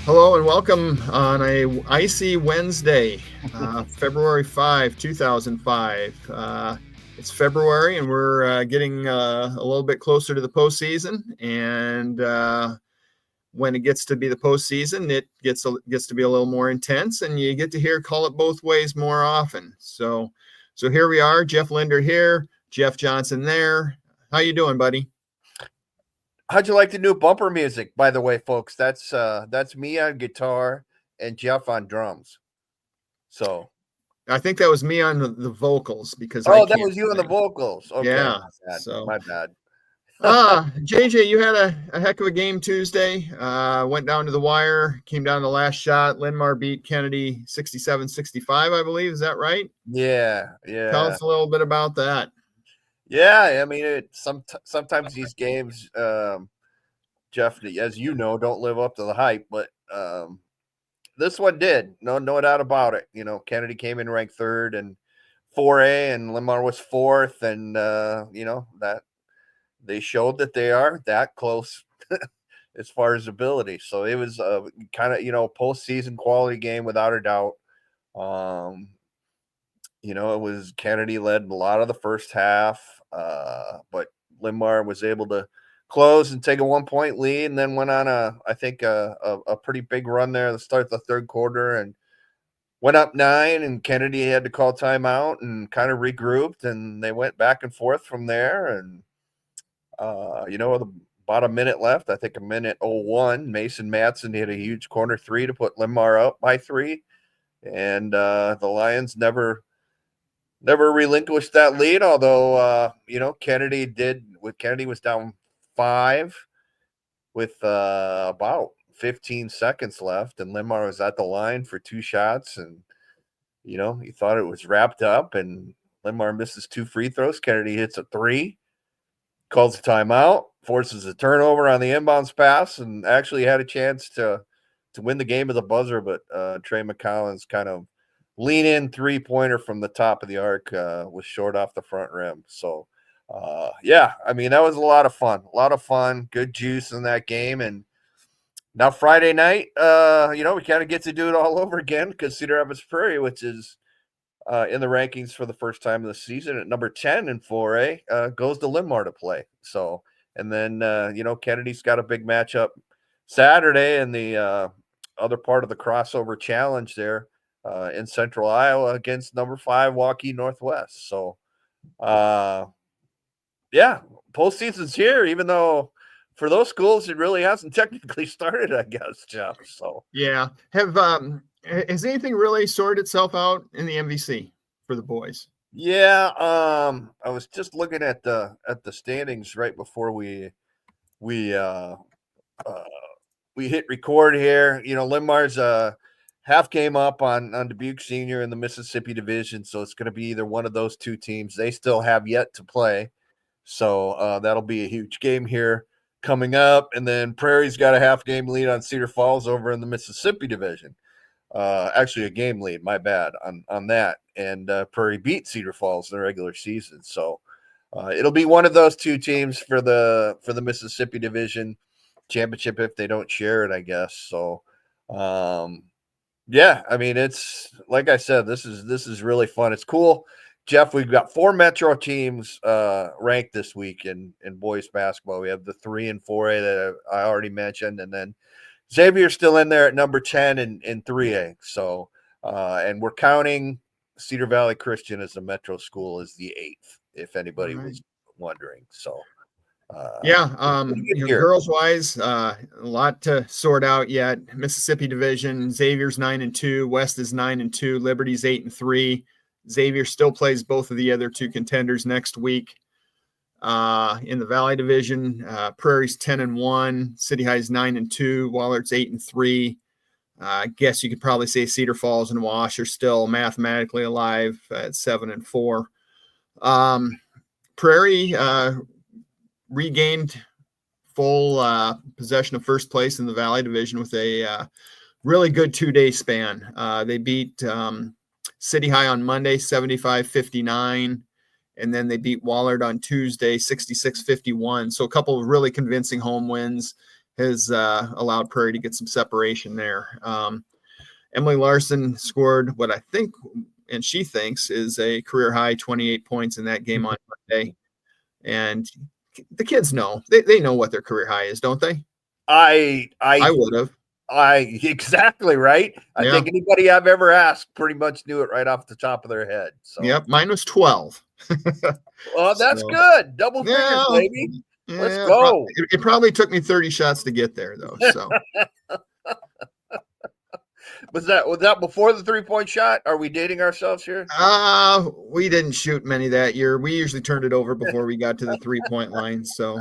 Hello and welcome on a icy Wednesday, February 5, 2005. It's February and we're getting a little bit closer to the postseason. And when it gets to be the postseason, it gets to be a little more intense, and you get to hear call it both ways more often. So here we are, Jeff Linder here, Jeff Johnson there. How you doing, buddy? How'd you like the new bumper music, by the way, folks? That's me on guitar and Jeff on drums. So I think that was me on the vocals because that was you on the vocals. Okay, yeah. My bad. JJ, you had a heck of a game Tuesday. Went down to the wire, came down to the last shot. Linmar beat Kennedy 67-65, I believe. Is that right? Yeah. Tell us a little bit about that. Yeah, I mean, sometimes these games, Jeff, as you know, don't live up to the hype, but this one did. No doubt about it. You know, Kennedy came in ranked third and 4A, and Linmar was fourth, and that they showed that they are that close as far as ability. So it was kind of postseason quality game without a doubt. It was Kennedy led a lot of the first half, but Linmar was able to close and take a 1-point lead, and then went on a pretty big run there to start the third quarter, and went up 9, and Kennedy had to call timeout and kind of regrouped, and they went back and forth from there. And about a minute left, I think a minute 01, Mason Matson hit a huge corner three to put Linmar up by 3, and the Lions never relinquished that lead, although Kennedy was down 5 with about 15 seconds left, and Linmar was at the line for 2 shots, and he thought it was wrapped up, and Linmar misses 2 free throws. Kennedy hits a 3, calls a timeout, forces a turnover on the inbounds pass, and actually had a chance to win the game at the buzzer, but Trey McCollins kind of lean in 3-pointer from the top of the arc was short off the front rim. So I mean, that was a lot of fun, good juice in that game. And now Friday night, we kind of get to do it all over again, because Cedar Rapids Prairie, which is in the rankings for the first time of the season at number 10 in 4A, goes to Linmar to play. So, and then Kennedy's got a big matchup Saturday in the other part of the crossover challenge there in Central Iowa against number 5 Waukee Northwest. So postseason's here, even though for those schools it really hasn't technically started, I guess, Jeff. So yeah, has anything really sorted itself out in the MVC for the boys? Yeah, I was just looking at the standings right before we hit record here. Linmar's half game up on Dubuque Senior in the Mississippi Division, so it's going to be either one of those two teams. They still have yet to play, so that'll be a huge game here coming up. And then Prairie's got a half game lead on Cedar Falls over in the Mississippi Division. Actually a game lead, my bad on that. And Prairie beat Cedar Falls in the regular season, so it'll be one of those two teams for the Mississippi Division championship if they don't share it, I guess. So I mean, it's like I said, this is really fun. It's cool, Jeff. We've got 4 Metro teams ranked this week in boys basketball. We have the 3 and 4A that I already mentioned, and then Xavier's still in there at number 10 in 3A. So and we're counting Cedar Valley Christian as a Metro school as the 8th, if anybody was wondering. So girls wise, a lot to sort out yet. Mississippi Division, Xavier's 9-2, West is 9-2, Liberty's 8-3. Xavier still plays both of the other 2 contenders next week. In the Valley Division, Prairie's 10-1, City High's 9-2, Wallert's 8-3. I guess you could probably say Cedar Falls and Wash are still mathematically alive at 7-4. Prairie regained full possession of first place in the Valley Division with a really good 2-day span. They beat City High on Monday 75-59, and then they beat Wallard on Tuesday 66-51. So a couple of really convincing home wins. has allowed Prairie to get some separation there. Emily Larson scored what I think, and she thinks, is a career high 28 points in that game on Monday. And the kids know. They know what their career high is, don't they? I would have. Exactly right. I Yeah. think anybody I've ever asked pretty much knew it right off the top of their head. So Yep, mine was 12. well, that's So, good. Double figures, yeah, baby. Let's yeah. go. It probably took me 30 shots to get there, though. So was that before the 3-point shot? Are we dating ourselves here? we didn't shoot many that year. We usually turned it over before we got to the 3-point line. So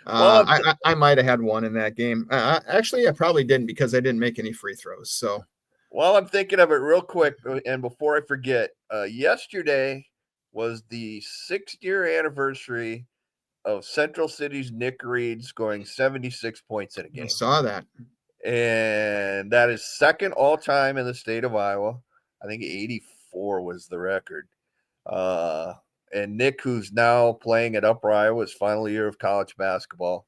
Well, I might have had one in that game. Actually, I probably didn't because I didn't make any free throws. So while I'm thinking of it real quick, and before I forget, yesterday was the 6-year anniversary of Central City's Nick Reed scoring 76 points in a game. I saw that. And that is second all time in the state of Iowa. I think 84 was the record. And Nick, who's now playing at Upper Iowa, his final year of college basketball.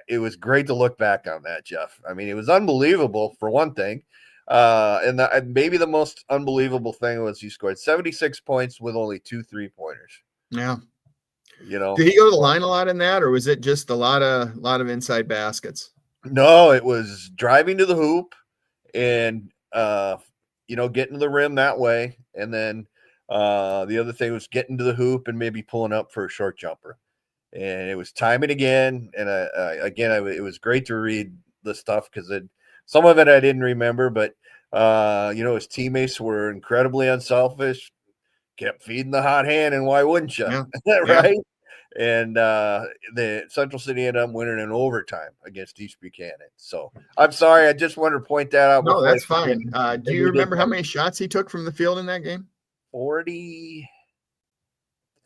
It was great to look back on that, Jeff. I mean, it was unbelievable for one thing. And maybe the most unbelievable thing was he scored 76 points with only 2 3-pointers. Yeah. You know, did he go to the line a lot in that, or was it just a lot of inside baskets? No, it was driving to the hoop and getting to the rim that way. And then the other thing was getting to the hoop and maybe pulling up for a short jumper. And it was timing again. And it was great to read the stuff because some of it I didn't remember, but his teammates were incredibly unselfish, kept feeding the hot hand, and why wouldn't you? Yeah. Right? Yeah. And the Central City ended up winning in overtime against East Buchanan. So I'm sorry, I just wanted to point that out. No, that's fine. Do you remember how many shots he took from the field in that game? 40.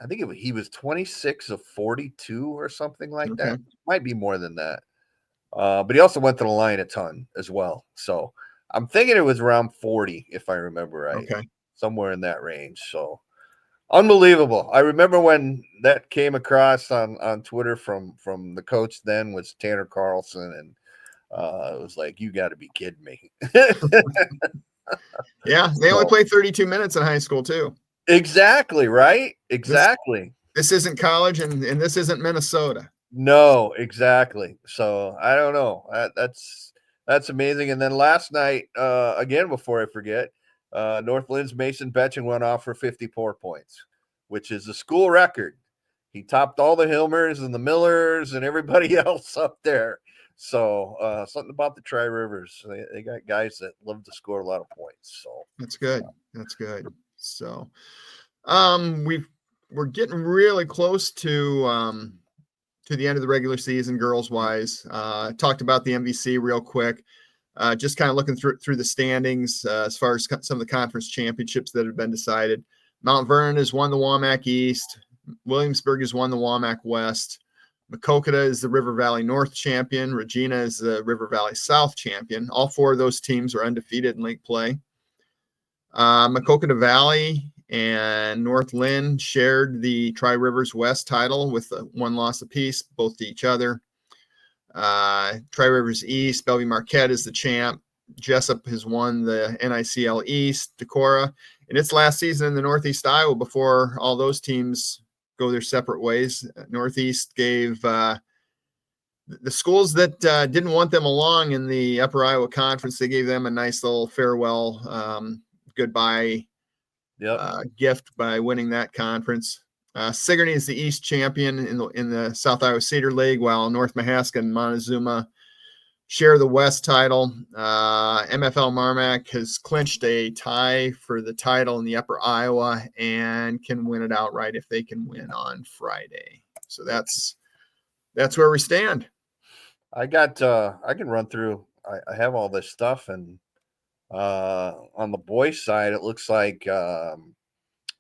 I think he was 26 of 42 or something like that. Might be more than that. But he also went to the line a ton as well. So I'm thinking it was around 40, if I remember right. Okay. Somewhere in that range. So unbelievable. I remember when that came across on Twitter from the coach then was Tanner Carlson, and it was like, you got to be kidding me. Yeah, they only played 32 minutes in high school too. Exactly, right? Exactly. This isn't college, and this isn't Minnesota. No, exactly. So I don't know. That's amazing. And then last night, again, before I forget, Northland's Mason Betchen went off for 54 points, which is a school record. He topped all the Hilmers and the Millers and everybody else up there. So something about the Tri-Rivers. They got guys that love to score a lot of points. So that's good. That's good. So we're getting really close to the end of the regular season, girls wise. Talked about the MVC real quick. Just kind of looking through the standings as far as some of the conference championships that have been decided. Mount Vernon has won the WAMAC East. Williamsburg has won the WAMAC West. Maquoketa is the River Valley North champion. Regina is the River Valley South champion. All 4 of those teams are undefeated in league play. Maquoketa Valley and North Lynn shared the Tri-Rivers West title with 1 loss apiece, both to each other. Tri-Rivers East, Bellevue Marquette is the champ. Jessup has won the NICL East. Decorah in its last season in the Northeast Iowa before all those teams go their separate ways. Northeast gave the schools that didn't want them along in the Upper Iowa Conference, they gave them a nice little farewell goodbye gift by winning that conference. Sigourney is the East champion in the South Iowa Cedar League, while North Mahaska and Montezuma share the West title. MFL Marmac has clinched a tie for the title in the Upper Iowa and can win it outright if they can win on Friday. So that's where we stand. I can run through. I have all this stuff, and on the boys' side, it looks like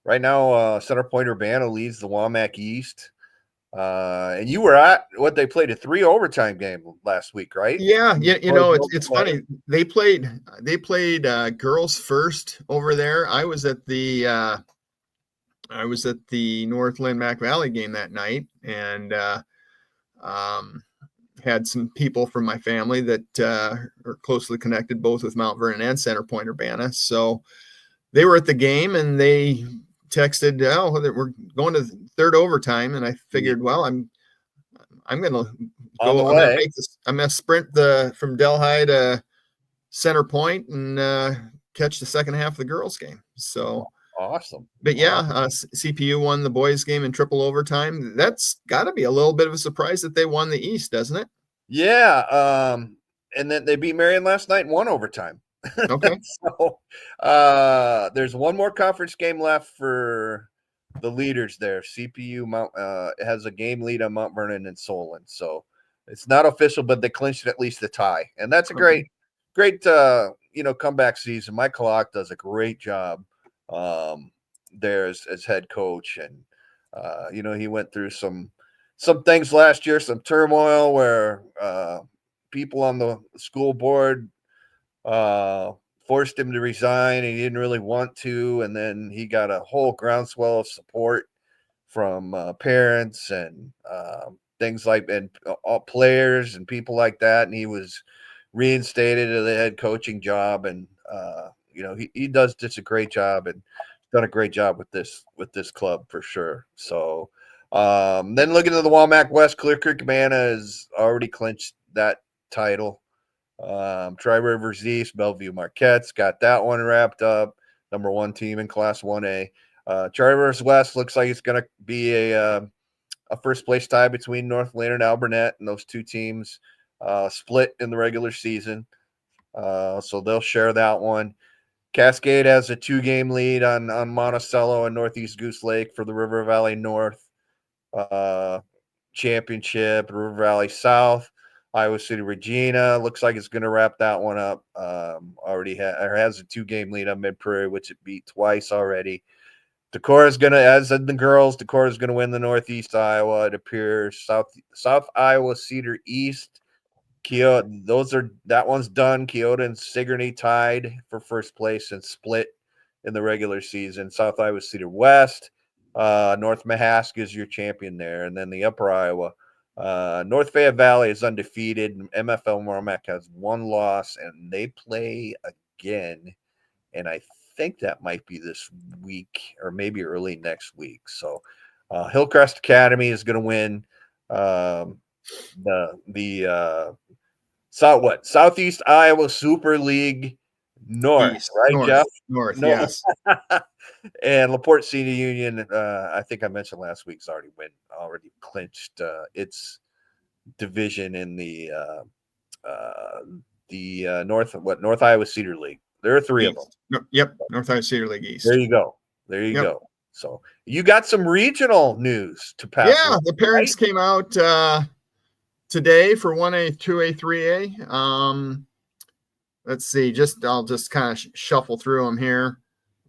right now Center Point Urbana leads the WAMAC East. And you were at what they played a 3 overtime game last week, right? Yeah, it's funny. They played girls first over there. I was at the Northland Mac Valley game that night, and had some people from my family that are closely connected both with Mount Vernon and Center Point Urbana. So they were at the game and they texted, oh, we're going to the third overtime. And I figured, well, I'm going to On the I'm going to way. make this. I'm going to sprint from Delhi to Center Point and catch the second half of the girls' game. So awesome. But yeah, CPU won the boys' game in triple overtime. That's got to be a little bit of a surprise that they won the East, doesn't it? Yeah. And then they beat Marion last night and won overtime. Okay. So there's one more conference game left for the leaders there. CPU has a game lead on Mount Vernon and Solon. So it's not official, but they clinched at least the tie. And that's a great comeback season. Mike Kalak does a great job there as head coach. And he went through some things last year, some turmoil where people on the school board forced him to resign, and he didn't really want to. And then he got a whole groundswell of support from parents and things like all players and people like that. And he was reinstated to the head coaching job. And he does just a great job and done a great job with this club for sure. So then looking at the Walmack West, Clear Creek Amana has already clinched that title. Tri-Rivers East, Bellevue Marquette's got that one wrapped up. Number one team in Class 1A. Tri-Rivers West looks like it's going to be a first place tie between North Linder and Alburnett, and those two teams split in the regular season. So they'll share that one. Cascade has a 2-game lead on Monticello and Northeast Goose Lake for the River Valley North championship. River Valley South, Iowa City Regina looks like it's going to wrap that one up. Already has a 2-game lead on Mid Prairie, which it beat twice already. Decorah's going to, as in the girls, Decorah's going to win the Northeast Iowa. It appears South Iowa Cedar East. That one's done. Keota and Sigourney tied for first place and split in the regular season. South Iowa Cedar West, North Mahaska is your champion there, and then the Upper Iowa. North Fayette Valley is undefeated. MFL Marmac has one loss, and they play again. And I think that might be this week or maybe early next week. So Hillcrest Academy is going to win the Southeast Iowa Super League North, East, right, North, Jeff? North, No. yes. And LaPorte Senior Union, I think I mentioned last week's already clinched its division in the North Iowa Cedar League. There are 3 of them. Yep, North Iowa Cedar League East. There you go. So you got some regional news to pass. Yeah, the parents came out today for 1A, 2A, 3A. Let's see. I'll just kind of shuffle through them here.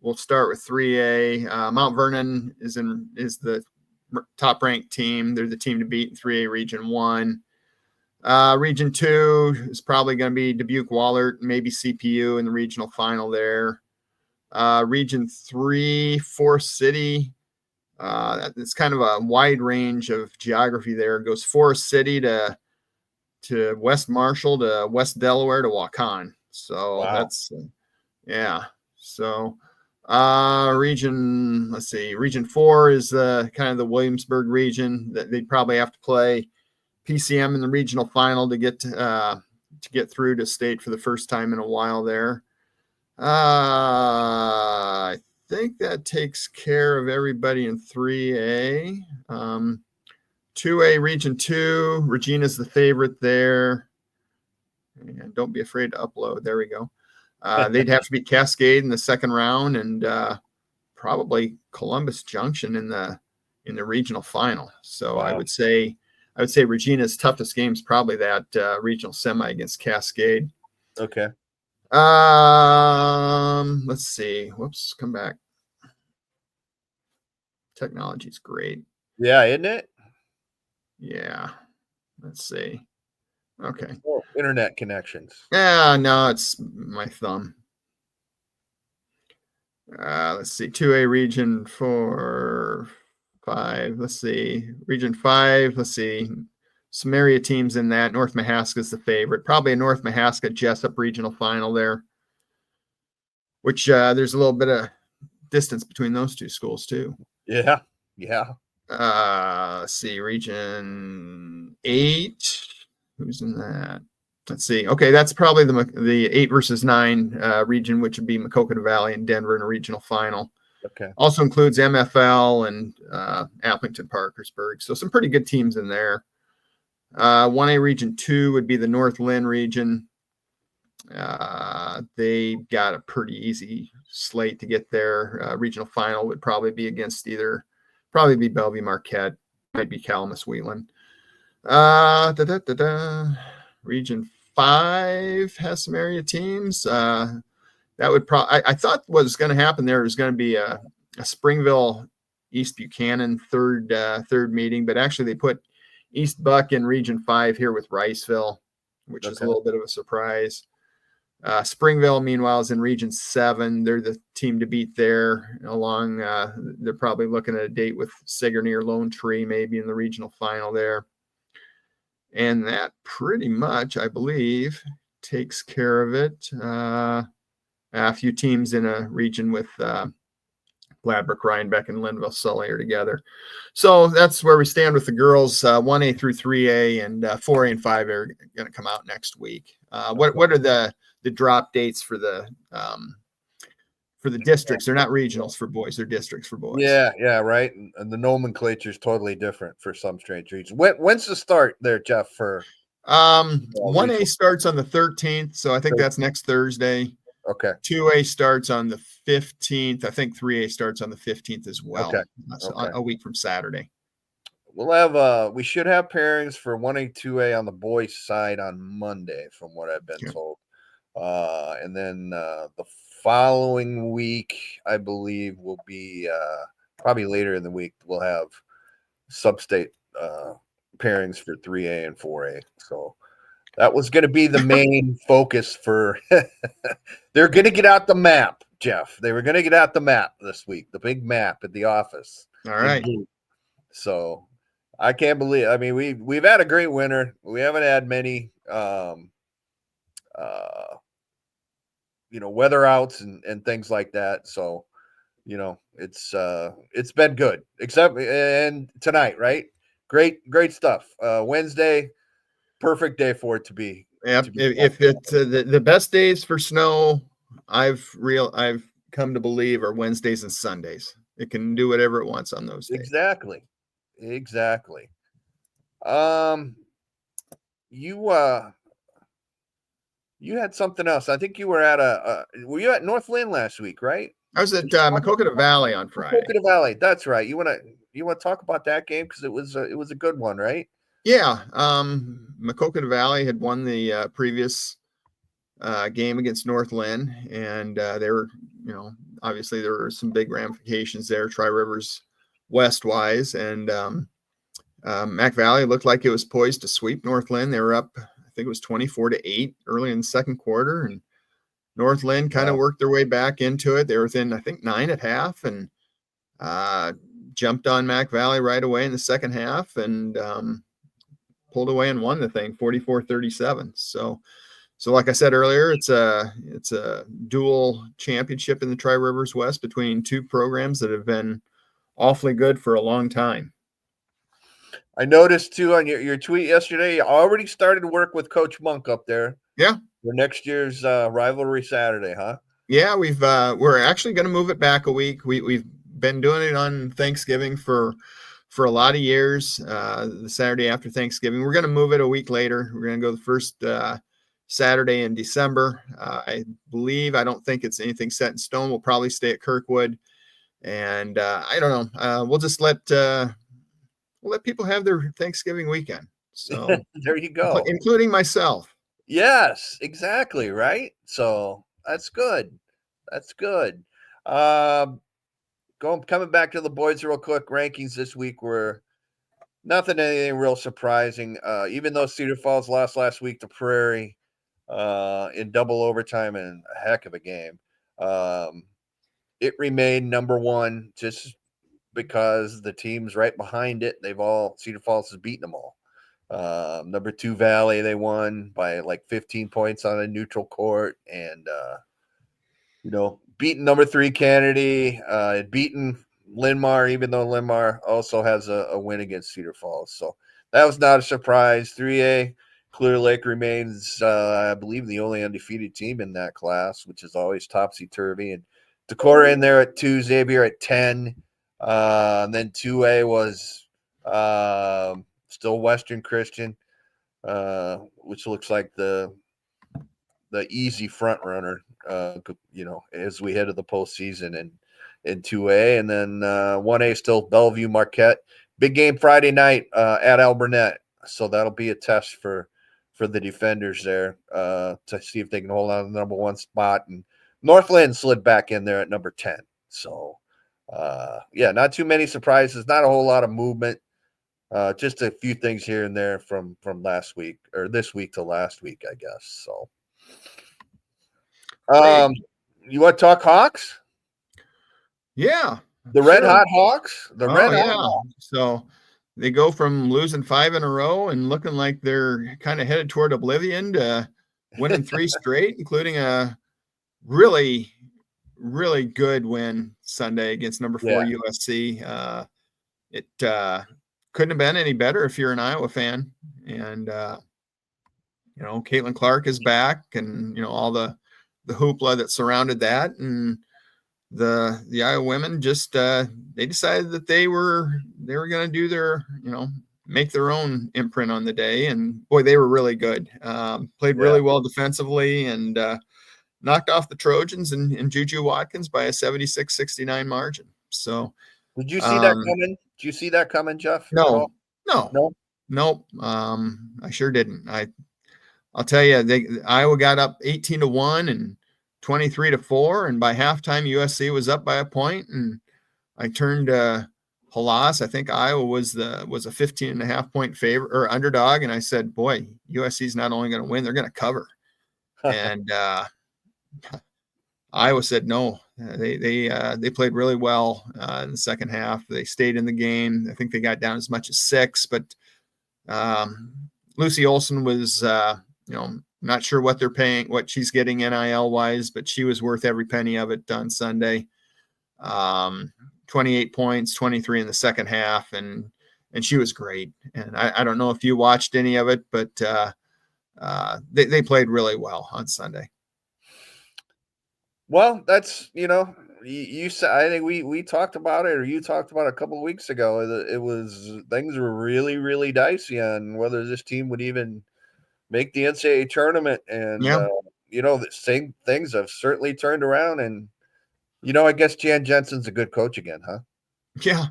We'll start with 3A. Mount Vernon is the top-ranked team. They're the team to beat in 3A Region 1. Region 2 is probably going to be Dubuque Wahlert, maybe CPU in the regional final there. Region 3, Forest City. It's kind of a wide range of geography there. It goes Forest City to West Marshall to West Delaware to Waukon. So wow. That's So Region 4 is kind of the Williamsburg region that they'd probably have to play PCM in the regional final to get through to state for the first time in a while there. I think that takes care of everybody in 3A. 2A Region 2, Regina's the favorite there. And don't be afraid to upload. There we go. They'd have to beat Cascade in the second round, and probably Columbus Junction in the regional final. So wow. I would say Regina's toughest game is probably that regional semi against Cascade. Okay. Let's see. Whoops, come back. Technology's great. Yeah, isn't it? Yeah. Let's see. Okay. Oh, internet connections. Yeah, no, it's my thumb. Let's see. 2A Region 4, 5. Let's see. Region 5. Let's see. some area teams in that. North Mahaska is the favorite. Probably a North Mahaska Jessup regional final there, which there's a little bit of distance between those two schools too. Yeah. Yeah. Let's see, Region 8. Who's in that? Let's see. Okay, that's probably the 8 versus 9 region, which would be Maquoketa Valley and Denver in a regional final. Okay. Also includes MFL and Appleton Parkersburg. So some pretty good teams in there. 1A Region 2 would be the North Lynn region. They got a pretty easy slate to get there. Regional final would probably be against probably be Bellevue Marquette, might be Calamus Wheatland. Region 5 has some area teams. That would probably, I thought what was going to happen there was going to be a Springville East Buchanan third meeting, but actually they put East Buck in Region 5 here with Riceville, which is a little bit of a surprise. Springville, meanwhile, is in Region 7. They're the team to beat there. They're probably looking at a date with Sigourney or Lone Tree, maybe in the regional final there. And that pretty much, I believe, takes care of it. A few teams in a region with Gladbrook, Rhinebeck, and Linville Sully are together. So that's where we stand with the girls. 1A through 3A and 4A and 5A are going to come out next week. What are the drop dates for the districts? They're not regionals for boys; they're districts for boys. Yeah, right. And the nomenclature is totally different for some strange reasons. When's the start there, Jeff? For 1A starts on the 13th, so I think that's next Thursday. Okay. 2A starts on the 15th. I think 3A starts on the 15th as well. Okay. So a week from Saturday. We'll have we should have pairings for 1A, 2A on the boys' side on Monday, from what I've been told. And then the following week, I believe, will be probably later in the week. We'll have sub-state pairings for 3A and 4A. So that was going to be the main focus for. They're going to get out the map, Jeff. They were going to get out the map this week, the big map at the office. All right. So I can't believe. I mean, we've had a great winter. We haven't had many. Weather outs and things like that. So, it's been good, except and tonight, right? Great stuff. Wednesday, perfect day for it to be. Yeah. If it's the best days for snow, I've come to believe are Wednesdays and Sundays. It can do whatever it wants on those days. Exactly. You had something else. I think you were at were you at North Lynn last week, right? I was at Maquoketa Valley on Friday. Maquoketa Valley, that's right. You want to talk about that game, because it was a good one, right? Yeah. Maquoketa Valley had won the previous game against North Lynn, and they were, obviously there were some big ramifications there, Tri-Rivers West-wise, and Mac Valley looked like it was poised to sweep North Lynn. They were up, I think it was 24-8 early in the second quarter, and North Lynn kind of worked their way back into it. They were within, I think, 9 at half, and jumped on Mac Valley right away in the second half, and pulled away and won the thing 44-37. So like I said earlier, it's a dual championship in the Tri-Rivers West between two programs that have been awfully good for a long time. I noticed too on your tweet yesterday, you already started work with Coach Monk up there. Yeah. For next year's rivalry Saturday, huh? Yeah, we're actually going to move it back a week. We've been doing it on Thanksgiving for a lot of years. The Saturday after Thanksgiving, we're going to move it a week later. We're going to go the first Saturday in December. I don't think it's anything set in stone. We'll probably stay at Kirkwood, and I don't know. We'll just let people have their Thanksgiving weekend. So there you go, including myself. Yes, exactly. Right. So that's good. Coming back to the boys real quick. Rankings this week were anything real surprising. Even though Cedar Falls lost last week to Prairie in double overtime and a heck of a game, it remained number one just because the teams right behind it, Cedar Falls has beaten them all. Number 2 Valley, they won by like 15 points on a neutral court, and beaten number 3 Kennedy, beaten Linmar, even though Linmar also has a win against Cedar Falls. So that was not a surprise. 3A, Clear Lake remains, I believe, the only undefeated team in that class, which is always topsy-turvy. And Decorah in there at 2, Xavier at 10. And then 2A was still Western Christian, which looks like the easy front runner, as we head to the postseason in 2A. And then 1A still Bellevue Marquette. Big game Friday night at Alburnett. So that'll be a test for the defenders there to see if they can hold on to the number 1 spot. And Northland slid back in there at number 10. So, not too many surprises, not a whole lot of movement. Just a few things here and there from last week or this week to last week, I guess. So, you want to talk Hawks? Yeah, the Red Hot Hawks. So they go from losing 5 in a row and looking like they're kind of headed toward oblivion to winning 3 straight, including a really, really good win Sunday against number 4 USC. It couldn't have been any better if you're an Iowa fan. And Caitlin Clark is back, and all the hoopla that surrounded that, and the Iowa women just they decided that they were going to do their make their own imprint on the day, and boy, they were really good. Played really well defensively, and knocked off the Trojans and Juju Watkins by a 76-69 margin. So did you see that coming? Did you see that coming, Jeff? No. I sure didn't. I'll tell you, Iowa got up 18-1 and 23-4, and by halftime USC was up by a point. And I turned Halas. I think Iowa was a 15.5 point favorite or underdog, and I said, "Boy, USC's not only going to win, they're going to cover." And Iowa said no. They played really well in the second half. They stayed in the game. I think they got down as much as 6, but Lucy Olson was not sure what she's getting NIL wise, but she was worth every penny of it on Sunday. 28 points, 23 in the second half, and she was great. And I don't know if you watched any of it, but they played really well on Sunday. Well, that's you said, I think we talked about it, or you talked about it a couple of weeks ago. It was things were really, really dicey on whether this team would even make the NCAA tournament, and the same things have certainly turned around. And I guess Jan Jensen's a good coach again, huh? Yeah,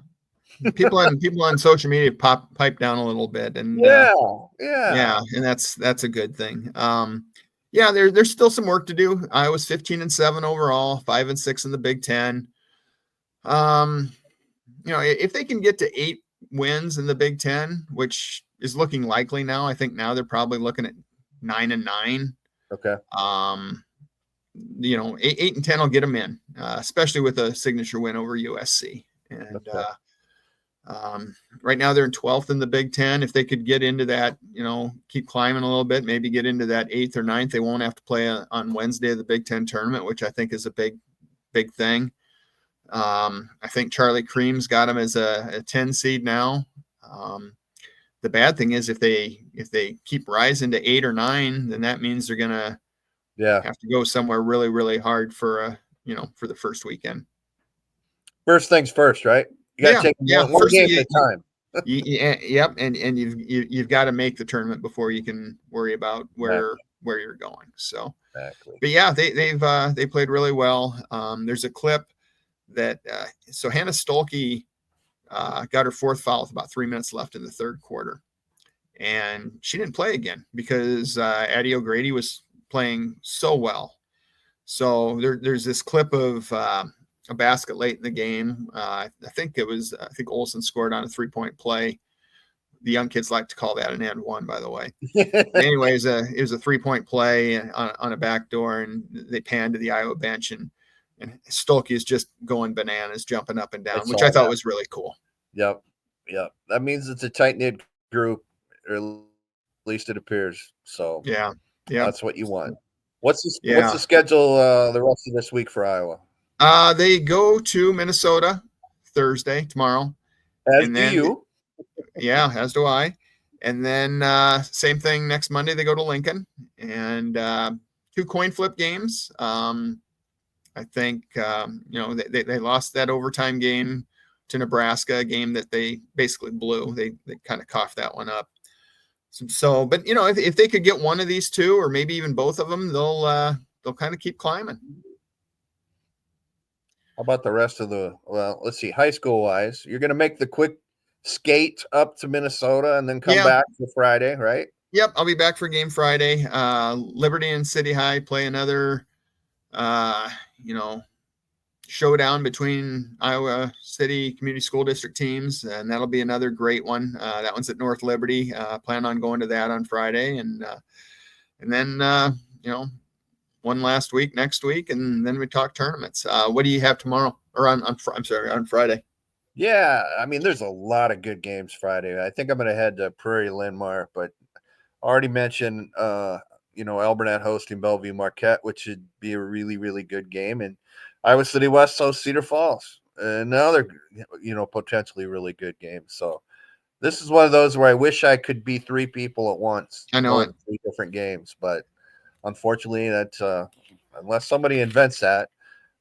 people on social media pipe down a little bit, and and that's a good thing. There's still some work to do. Iowa's 15-7 overall, 5-6 in the Big Ten. If they can get to 8 wins in the Big Ten, which is looking likely now, I think now they're probably looking at 9-9. Okay. 8 and 10 will get them in, especially with a signature win over USC. And right now they're in 12th in the Big Ten. If they could get into that, keep climbing a little bit, maybe get into that 8th or 9th, they won't have to play on Wednesday of the Big Ten tournament, which I think is a big thing. I think Charlie Cream's got them as a 10 seed now. The bad thing is if they keep rising to 8 or 9, then that means they're gonna have to go somewhere really, really hard for the first weekend. First things first, right? You got to take one game at a time. Yep, and you've got to make the tournament before you can worry about where you're going. So, but they played really well. There's a clip that so Hannah Stolke got her 4th foul with about 3 minutes left in the third quarter, and she didn't play again because Addie O'Grady was playing so well. So there's this clip of a basket late in the game. I think Olsen scored on a 3-point play. The young kids like to call that an and one, by the way. Anyways, it was a 3-point play on a backdoor, and they panned to the Iowa bench, and Stolke is just going bananas, jumping up and down, which I thought was really cool. Yep. That means it's a tight-knit group. or at least it appears. So Yeah. that's what you want. What's the Yeah. schedule the rest of this week for Iowa? They go to Minnesota Thursday, tomorrow. As And do then, you. yeah, as do I. And then same thing next Monday, they go to Lincoln, and 2 coin flip games. I think, they lost that overtime game to Nebraska, a game that they basically blew. They kind of coughed that one up. So, but if they could get one of these two, or maybe even both of them, they'll kind of keep climbing. How about the rest of let's see, high school wise, you're going to make the quick skate up to Minnesota and then come Yeah. back for Friday, right? Yep, I'll be back for game Friday. Liberty and City High play another, showdown between Iowa City Community School District teams, and that'll be another great one. That one's at North Liberty. Plan on going to that on Friday, and then one last week next week, and then we talk tournaments. What do you have tomorrow, or I'm sorry, on Friday? Yeah, I mean, there's a lot of good games Friday. I think I'm going to head to Prairie Linmar, but already mentioned, Alburnett hosting Bellevue Marquette, which should be a really, really good game. And Iowa City West hosts Cedar Falls. Another, potentially really good game. So this is one of those where I wish I could be 3 people at once. I know it. 3 different games, but unfortunately, that's unless somebody invents that.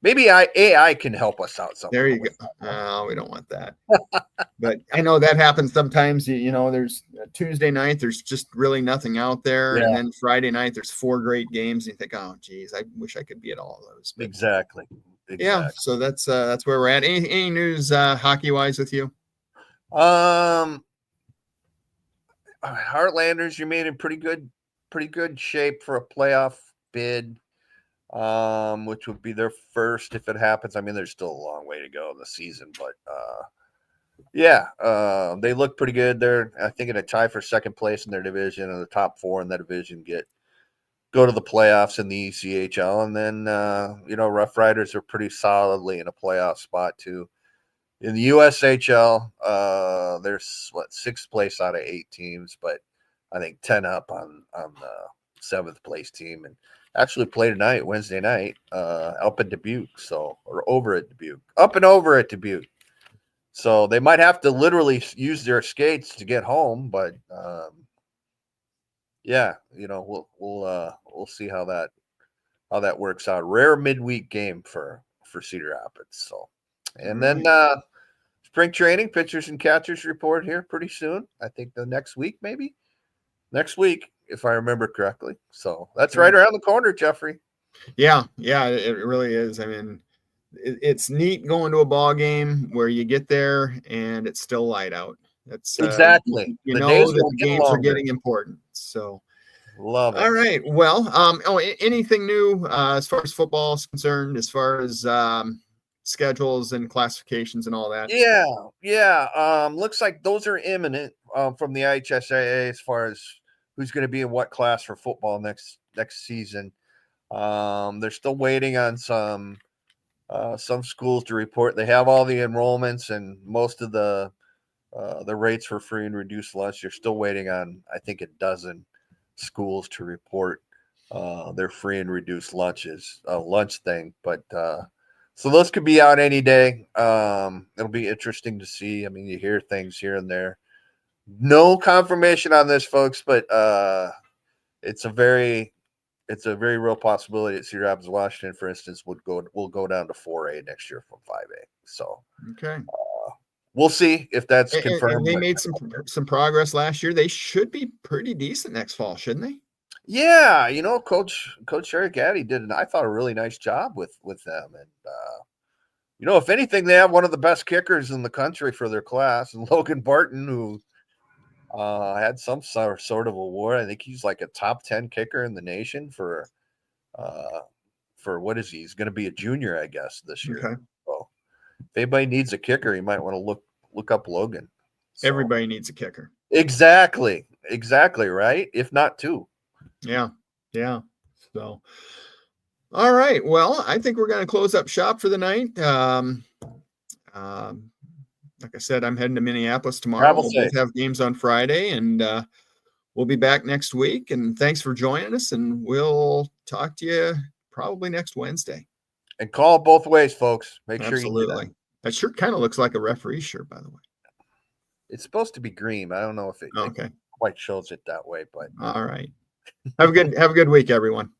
Maybe AI can help us out somehow. There you go. We don't want that. But I know that happens sometimes. There's Tuesday night, there's just really nothing out there. Yeah. And then Friday night, there's 4 great games. And you think, oh, geez, I wish I could be at all of those. But Exactly. yeah, so that's where we're at. Any news hockey-wise with you? Heartlanders, you made in pretty good shape for a playoff bid. Which would be their first if it happens. I mean, there's still a long way to go in the season, but they look pretty good. They're, I think, in a tie for second place in their division, and the top 4 in that division go to the playoffs in the ECHL. And then Rough Riders are pretty solidly in a playoff spot too. In the USHL, there's 6th place out of 8 teams, but I think 10 up on the 7th place team, and actually play tonight, Wednesday night, up at Dubuque, or over at Dubuque, up and over at Dubuque. So they might have to literally use their skates to get home, but we'll see how that works out. Rare midweek game for Cedar Rapids. So, and then spring training, pitchers and catchers report here pretty soon. I think the next week, maybe next week, if I remember correctly. So that's right around the corner, Jeffrey. Yeah, it really is. I mean, it's neat going to a ball game where you get there and it's still light out. That's exactly. The the games are getting important. So love it. All right. Well, anything new as far as football is concerned, as far as schedules and classifications and all that? Yeah. Looks like those are imminent from the IHSAA as far as who's going to be in what class for football next season. They're still waiting on some schools to report. They have all the enrollments and most of the rates for free and reduced lunch. You're still waiting on, I think, a dozen schools to report their free and reduced lunch thing. But so those could be out any day. It'll be interesting to see. I mean, you hear things here and there. No confirmation on this, folks, but it's a very real possibility that Cedar Rapids, Washington, for instance, will go down to 4A next year from 5A. So okay, we'll see if that's confirmed. And they made some progress last year. They should be pretty decent next fall, shouldn't they? Yeah, Coach Eric Gaddy did I thought a really nice job with them, and if anything, they have one of the best kickers in the country for their class, and Logan Barton, who had some sort of award. I think he's like a top 10 kicker in the nation for what is he? He's going to be a junior, I guess, this year. Okay. So if anybody needs a kicker, you might want to look up Logan. So, everybody needs a kicker. Exactly, right? If not 2. Yeah. So, all right. Well, I think we're going to close up shop for the night. Like I said, I'm heading to Minneapolis tomorrow. We'll both have games on Friday, and we'll be back next week. And thanks for joining us. And we'll talk to you probably next Wednesday. And call it both ways, folks. Make sure you do that. Absolutely. That shirt kind of looks like a referee shirt, by the way. It's supposed to be green. I don't know if it Okay. quite shows it that way, but all right. Have a good week, everyone.